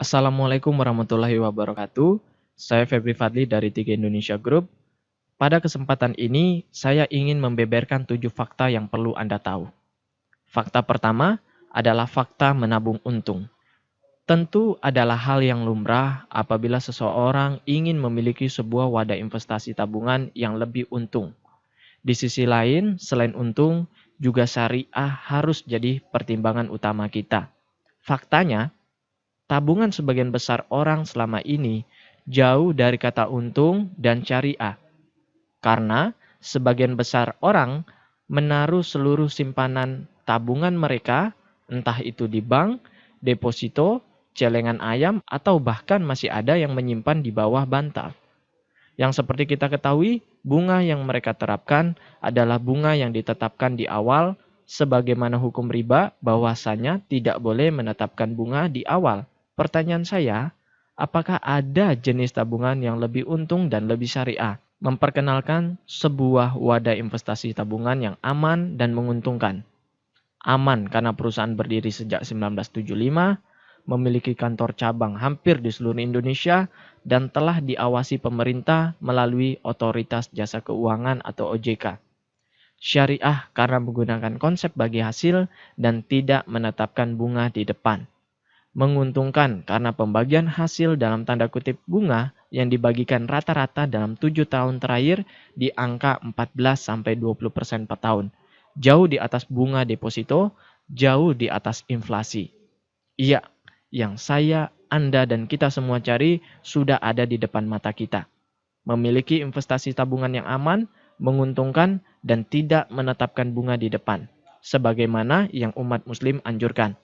Assalamualaikum warahmatullahi wabarakatuh. Saya Febri Fadli dari Tiga Indonesia Group. Pada kesempatan ini, saya ingin membeberkan 7 fakta yang perlu Anda tahu. Fakta pertama adalah fakta menabung untung. Tentu adalah hal yang lumrah apabila seseorang ingin memiliki sebuah wadah investasi tabungan yang lebih untung. Di sisi lain, selain untung, juga syariah harus jadi pertimbangan utama kita. Faktanya, tabungan sebagian besar orang selama ini jauh dari kata untung dan syariah. Karena sebagian besar orang menaruh seluruh simpanan tabungan mereka, entah itu di bank, deposito, celengan ayam, atau bahkan masih ada yang menyimpan di bawah bantal. Yang seperti kita ketahui, bunga yang mereka terapkan adalah bunga yang ditetapkan di awal, sebagaimana hukum riba bahwasanya tidak boleh menetapkan bunga di awal. Pertanyaan saya, apakah ada jenis tabungan yang lebih untung dan lebih syariah? Memperkenalkan sebuah wadah investasi tabungan yang aman dan menguntungkan. Aman karena perusahaan berdiri sejak 1975, memiliki kantor cabang hampir di seluruh Indonesia, dan telah diawasi pemerintah melalui Otoritas Jasa Keuangan atau OJK. Syariah karena menggunakan konsep bagi hasil dan tidak menetapkan bunga di depan. Menguntungkan karena pembagian hasil dalam tanda kutip bunga yang dibagikan rata-rata dalam 7 tahun terakhir di angka 14-20% per tahun. Jauh di atas bunga deposito, jauh di atas inflasi. Iya, yang saya, Anda, dan kita semua cari sudah ada di depan mata kita. Memiliki investasi tabungan yang aman, menguntungkan, dan tidak menetapkan bunga di depan. Sebagaimana yang umat muslim anjurkan.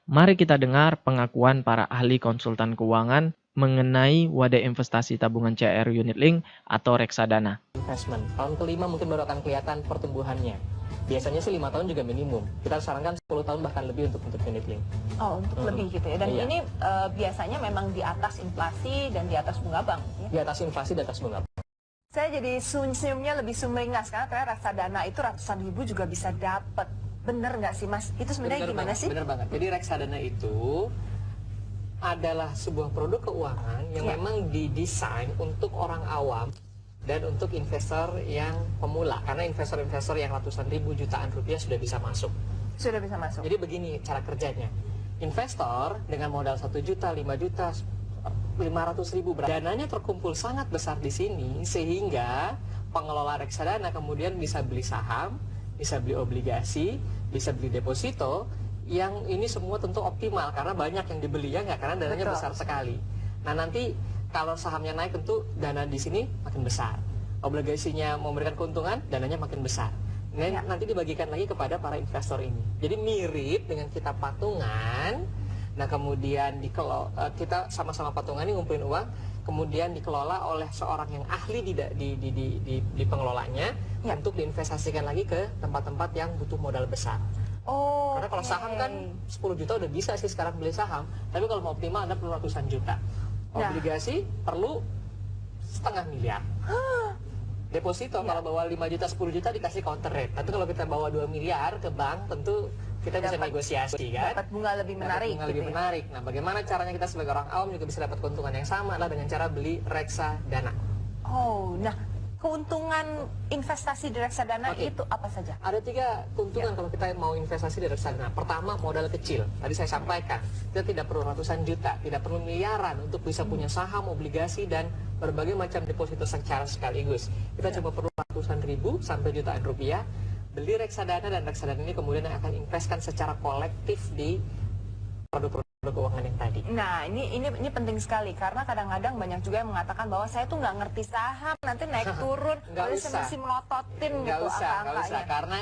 Mari kita dengar pengakuan para ahli konsultan keuangan mengenai wadah investasi tabungan CR Unit Link atau reksadana. Investment. Tahun kelima mungkin baru akan kelihatan pertumbuhannya. Biasanya sih 5 tahun juga minimum. Kita sarankan 10 tahun bahkan lebih untuk unit link. Oh, untuk lebih gitu ya. Dan Iya. ini biasanya memang di atas inflasi dan di atas bunga bank. Ya? Di atas inflasi, di atas bunga. Saya jadi senyumnya lebih sumringah karena ternyata reksadana itu ratusan ribu juga bisa dapat. Bener nggak sih Mas? Itu sebenarnya gimana sih? Bener banget. Jadi reksadana itu adalah sebuah produk keuangan yang memang didesain untuk orang awam dan untuk investor yang pemula. Karena investor-investor yang ratusan ribu jutaan rupiah sudah bisa masuk. Sudah bisa masuk. Jadi begini cara kerjanya. Investor dengan modal 1 juta, 5 juta, 500 ribu, dananya terkumpul sangat besar di sini sehingga pengelola reksadana kemudian bisa beli saham, bisa beli obligasi, bisa beli deposito, yang ini semua tentu optimal karena banyak yang dibeli ya nggak, karena dananya besar sekali. Nah nanti kalau sahamnya naik tentu dana di sini makin besar, obligasinya memberikan keuntungan, dananya makin besar. Dan nanti dibagikan lagi kepada para investor ini. Jadi mirip dengan kita patungan. Nah kemudian kita sama-sama patungan ini ngumpulin uang, kemudian dikelola oleh seorang yang ahli di pengelolanya untuk diinvestasikan lagi ke tempat-tempat yang butuh modal besar. Oh. Karena kalau saham kan 10 juta udah bisa sih sekarang beli saham, tapi kalau mau optimal Anda perlu ratusan juta. Obligasi perlu setengah miliar. Deposito kalau bawa 5 juta 10 juta dikasih counter rate. Tapi kalau kita bawa 2 miliar ke bank tentu kita bisa negosiasi kan. Dapat bunga lebih menarik. Bunga lebih menarik. Nah, bagaimana caranya kita sebagai orang awam juga bisa dapat keuntungan yang sama adalah dengan cara beli reksadana. Oh, nah keuntungan investasi di reksadana itu apa saja? Ada 3 keuntungan kalau kita mau investasi di reksadana. Pertama, modal kecil. Tadi saya sampaikan, kita tidak perlu ratusan juta, tidak perlu miliaran untuk bisa punya saham, obligasi, dan berbagai macam deposito secara sekaligus. Kita cuma perlu ratusan ribu sampai jutaan rupiah, beli reksadana, dan reksadana ini kemudian akan investkan secara kolektif di produk-produk keuangan yang tadi. Nah, ini penting sekali karena kadang-kadang banyak juga yang mengatakan bahwa saya tuh nggak ngerti saham, nanti naik turun, saya masih melototin gitu angka-angkanya. Karena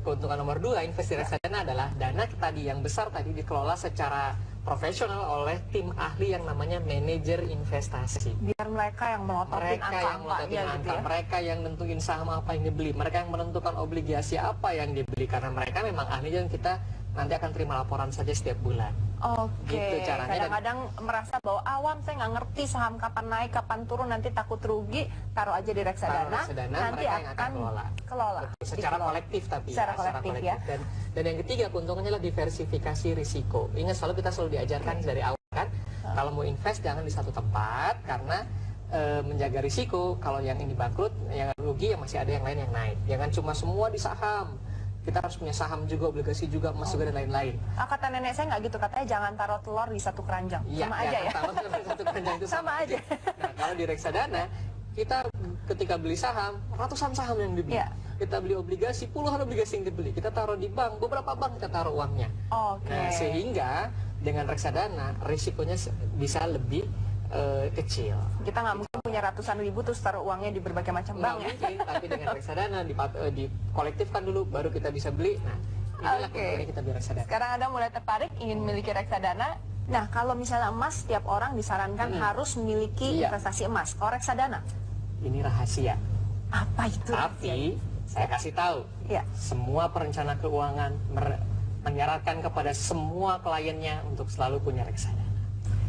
keuntungan nomor 2 investasi reksadana adalah dana tadi yang besar tadi dikelola secara profesional oleh tim ahli yang namanya manajer investasi. Biar mereka yang melototin angka-angkanya gitu ya. Mereka yang nentuin saham apa yang dibeli, mereka yang menentukan obligasi apa yang dibeli, karena mereka memang ahli dan kita nanti akan terima laporan saja setiap bulan. Oke, gitu caranya. kadang-kadang merasa bahwa awam saya nggak ngerti saham kapan naik, kapan turun, nanti takut rugi, taruh aja di reksadana, nanti mereka yang akan kelola. dikelola. Secara kolektif tapi secara kolektif ya. Dan yang ketiga keuntungannya adalah diversifikasi risiko. Ingat kita selalu diajarkan dari awal kan, kalau mau invest jangan di satu tempat karena menjaga risiko. Kalau yang ini bangkrut, yang rugi ya masih ada yang lain yang naik. Jangan cuma semua di saham. Kita harus punya saham juga, obligasi juga, emas juga, dan lain-lain. Kata nenek saya nggak gitu, katanya jangan taruh telur di satu keranjang. Ya, sama aja ya. Taruh telur di satu keranjang itu sama aja. Nah, kalau di reksadana, kita ketika beli saham, ratusan saham yang dibeli. Ya. Kita beli obligasi, puluhan obligasi yang dibeli. Kita taruh di bank, beberapa bank kita taruh uangnya. Nah, sehingga dengan reksadana, risikonya bisa lebih kecil. Kita nggak mungkin punya ratusan ribu terus taruh uangnya di berbagai macam bank ya. Mungkin, tapi dengan reksadana dikolektifkan dulu baru kita bisa beli. Nah, inilah keuntungan kita beli reksadana. Sekarang Anda mulai tertarik ingin memiliki reksadana. Nah, kalau misalnya emas, setiap orang disarankan harus memiliki investasi emas. Kalau reksadana, ini rahasia. Apa itu? Tapi saya kasih tahu, semua perencana keuangan menyarankan kepada semua kliennya untuk selalu punya reksadana.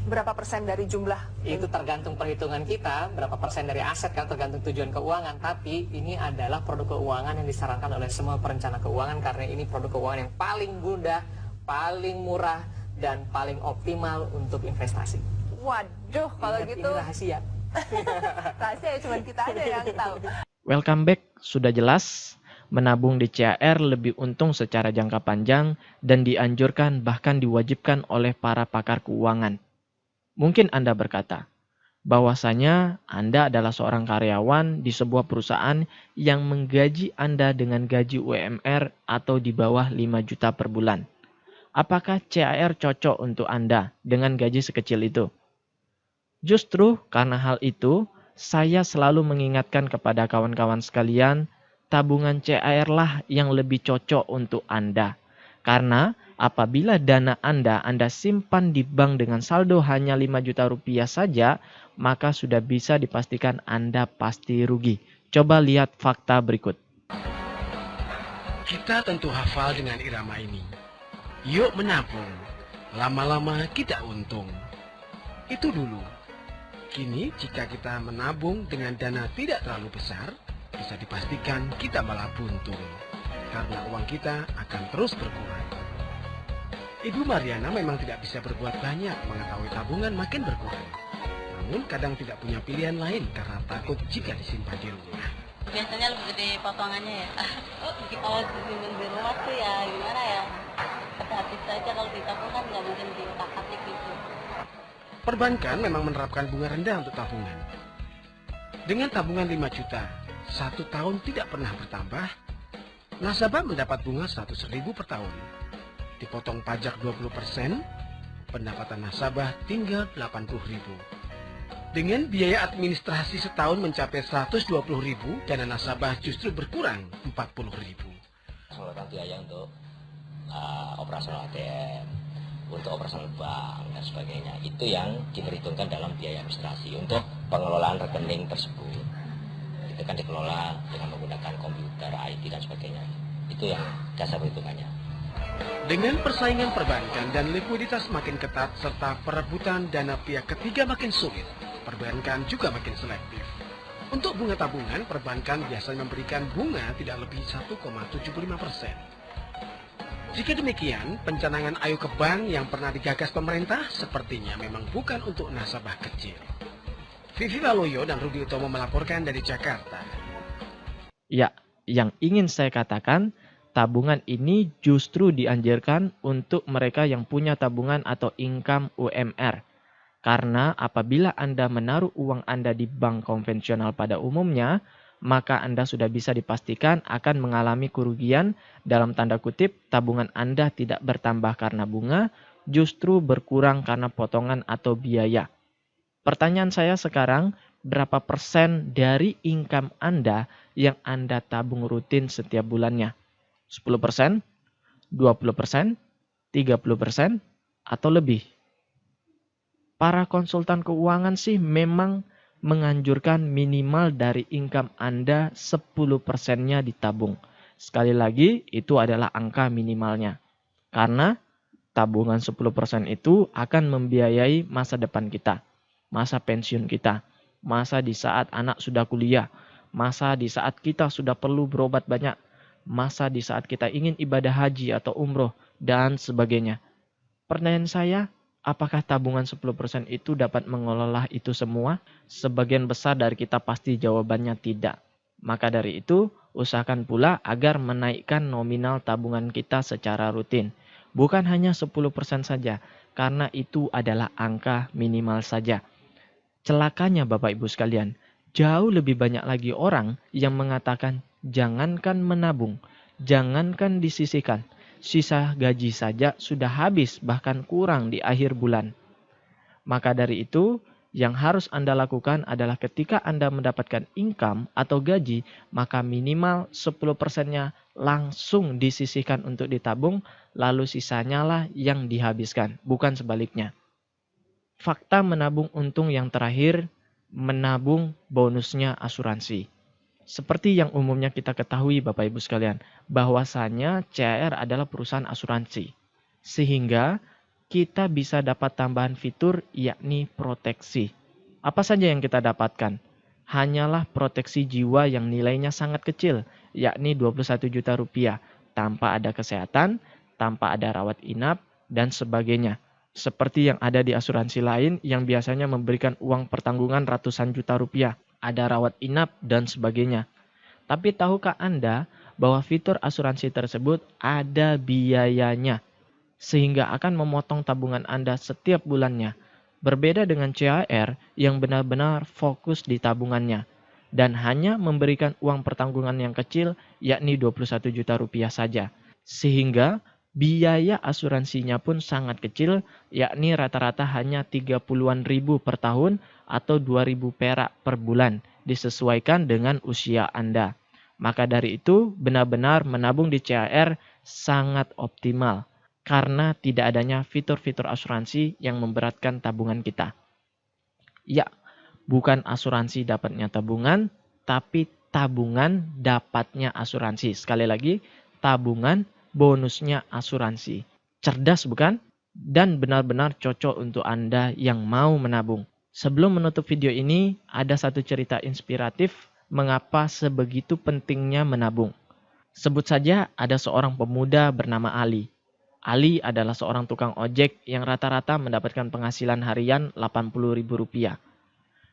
Berapa persen dari jumlah? Itu tergantung perhitungan kita, berapa persen dari aset kan tergantung tujuan keuangan. Tapi ini adalah produk keuangan yang disarankan oleh semua perencana keuangan karena ini produk keuangan yang paling mudah, paling murah, dan paling optimal untuk investasi. Waduh, kalau gitu. Ini rahasia. Rahasia ya cuma kita aja yang tahu. Welcome back, sudah jelas. Menabung di CAR lebih untung secara jangka panjang dan dianjurkan bahkan diwajibkan oleh para pakar keuangan. Mungkin Anda berkata, bahwasanya Anda adalah seorang karyawan di sebuah perusahaan yang menggaji Anda dengan gaji UMR atau di bawah 5 juta per bulan. Apakah CAR cocok untuk Anda dengan gaji sekecil itu? Justru karena hal itu, saya selalu mengingatkan kepada kawan-kawan sekalian, tabungan CAR lah yang lebih cocok untuk Anda. Karena apabila dana Anda simpan di bank dengan saldo hanya 5 juta rupiah saja, maka sudah bisa dipastikan Anda pasti rugi. Coba lihat fakta berikut. Kita tentu hafal dengan irama ini. Yuk menabung, lama-lama kita untung. Itu dulu. Kini jika kita menabung dengan dana tidak terlalu besar, bisa dipastikan kita malah buntung. Karena uang kita akan terus berkurang. Ibu Mariana memang tidak bisa berbuat banyak mengetahui tabungan makin berkurang. Namun kadang tidak punya pilihan lain karena takut jika disimpan di rumah. Biasanya lebih gede potongannya ya. Kalau disimpan di rumah tuh ya gimana ya. Habis saja kalau ditabung kan nggak mungkin ditakati gitu. Perbankan memang menerapkan bunga rendah untuk tabungan. Dengan tabungan 5 juta, 1 tahun tidak pernah bertambah, nasabah mendapat bunga 100.000 per tahun. Dipotong pajak 20%, pendapatan nasabah tinggal 80.000. Dengan biaya administrasi setahun mencapai 120.000, dana nasabah justru berkurang 40.000. Mengeluarkan biaya untuk operasional ATM, untuk operasional bank dan sebagainya. Itu yang diperhitungkan dalam biaya administrasi untuk pengelolaan rekening tersebut. Itu kan dikelola dengan menggunakan komputer, IT dan sebagainya. Itu yang dasar perhitungannya. Dengan persaingan perbankan dan likuiditas makin ketat serta perebutan dana pihak ketiga makin sulit, perbankan juga makin selektif. Untuk bunga tabungan, perbankan biasanya memberikan bunga tidak lebih 1,75%. Jika demikian, pencanangan ayo ke bank yang pernah digagas pemerintah sepertinya memang bukan untuk nasabah kecil. Vivi Waloyo dan Rudi Utomo melaporkan dari Jakarta. Ya, yang ingin saya katakan, tabungan ini justru dianjurkan untuk mereka yang punya tabungan atau income UMR. Karena apabila Anda menaruh uang Anda di bank konvensional pada umumnya, maka Anda sudah bisa dipastikan akan mengalami kerugian. Dalam tanda kutip, tabungan Anda tidak bertambah karena bunga, justru berkurang karena potongan atau biaya. Pertanyaan saya sekarang, berapa persen dari income Anda yang Anda tabung rutin setiap bulannya? 10%, 20%, 30%, atau lebih? Para konsultan keuangan sih memang menganjurkan minimal dari income Anda 10%-nya ditabung. Sekali lagi, itu adalah angka minimalnya. Karena tabungan 10% itu akan membiayai masa depan kita, masa pensiun kita, masa di saat anak sudah kuliah, masa di saat kita sudah perlu berobat banyak, masa di saat kita ingin ibadah haji atau umroh, dan sebagainya. Pertanyaan saya, apakah tabungan 10% itu dapat mengelola itu semua? Sebagian besar dari kita pasti jawabannya tidak. Maka dari itu, usahakan pula agar menaikkan nominal tabungan kita secara rutin. Bukan hanya 10% saja, karena itu adalah angka minimal saja. Celakanya Bapak Ibu sekalian, jauh lebih banyak lagi orang yang mengatakan jangankan menabung, jangankan disisihkan. Sisa gaji saja sudah habis bahkan kurang di akhir bulan. Maka dari itu, yang harus Anda lakukan adalah ketika Anda mendapatkan income atau gaji, maka minimal 10%-nya langsung disisihkan untuk ditabung, lalu sisanya lah yang dihabiskan, bukan sebaliknya. Fakta menabung untung yang terakhir, menabung bonusnya asuransi. Seperti yang umumnya kita ketahui Bapak Ibu sekalian, bahwasanya CAR adalah perusahaan asuransi. Sehingga kita bisa dapat tambahan fitur yakni proteksi. Apa saja yang kita dapatkan? Hanyalah proteksi jiwa yang nilainya sangat kecil, yakni 21 juta rupiah, tanpa ada kesehatan, tanpa ada rawat inap, dan sebagainya. Seperti yang ada di asuransi lain yang biasanya memberikan uang pertanggungan ratusan juta rupiah, ada rawat inap, dan sebagainya. Tapi tahukah Anda bahwa fitur asuransi tersebut ada biayanya, sehingga akan memotong tabungan Anda setiap bulannya. Berbeda dengan CAR yang benar-benar fokus di tabungannya dan hanya memberikan uang pertanggungan yang kecil, yakni 21 juta rupiah saja. Sehingga biaya asuransinya pun sangat kecil, yakni rata-rata hanya 30-an ribu per tahun atau 2.000 perak per bulan, disesuaikan dengan usia Anda. Maka dari itu, benar-benar menabung di CAR sangat optimal karena tidak adanya fitur-fitur asuransi yang memberatkan tabungan kita. Ya, bukan asuransi dapatnya tabungan, tapi tabungan dapatnya asuransi. Sekali lagi, tabungan bonusnya asuransi. Cerdas bukan? Dan benar-benar cocok untuk Anda yang mau menabung. Sebelum menutup video ini, ada satu cerita inspiratif mengapa sebegitu pentingnya menabung. Sebut saja ada seorang pemuda bernama Ali. Ali adalah seorang tukang ojek yang rata-rata mendapatkan penghasilan harian Rp80.000.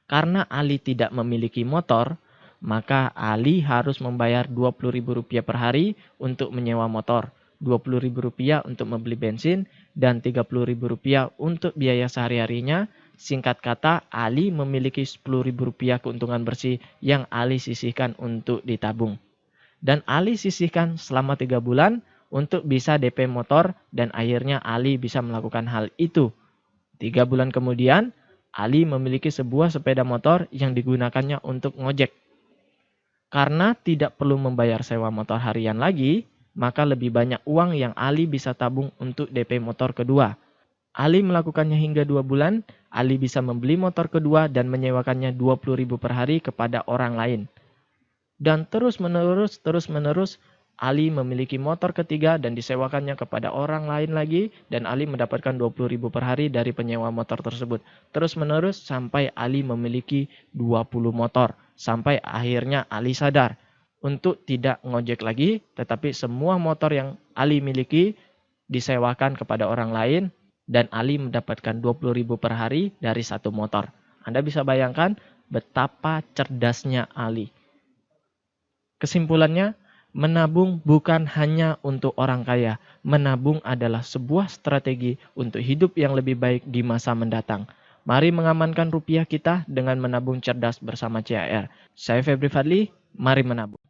Karena Ali tidak memiliki motor, maka Ali harus membayar Rp20.000 per hari untuk menyewa motor, Rp20.000 untuk membeli bensin, dan Rp30.000 untuk biaya sehari-harinya. Singkat kata, Ali memiliki Rp10.000 keuntungan bersih yang Ali sisihkan untuk ditabung. Dan Ali sisihkan selama 3 bulan untuk bisa DP motor, dan akhirnya Ali bisa melakukan hal itu. 3 bulan kemudian, Ali memiliki sebuah sepeda motor yang digunakannya untuk ngojek. Karena tidak perlu membayar sewa motor harian lagi, maka lebih banyak uang yang Ali bisa tabung untuk DP motor kedua. Ali melakukannya hingga 2 bulan, Ali bisa membeli motor kedua dan menyewakannya Rp20.000 per hari kepada orang lain. Dan terus-menerus, Ali memiliki motor ketiga dan disewakannya kepada orang lain lagi, dan Ali mendapatkan Rp20.000 per hari dari penyewa motor tersebut. Terus-menerus sampai Ali memiliki 20 motor. Sampai akhirnya Ali sadar untuk tidak ngojek lagi, tetapi semua motor yang Ali miliki disewakan kepada orang lain, dan Ali mendapatkan Rp20.000 per hari dari satu motor. Anda bisa bayangkan betapa cerdasnya Ali. Kesimpulannya, menabung bukan hanya untuk orang kaya. Menabung adalah sebuah strategi untuk hidup yang lebih baik di masa mendatang. Mari mengamankan rupiah kita dengan menabung cerdas bersama CAR. Saya Febri Fadli, mari menabung.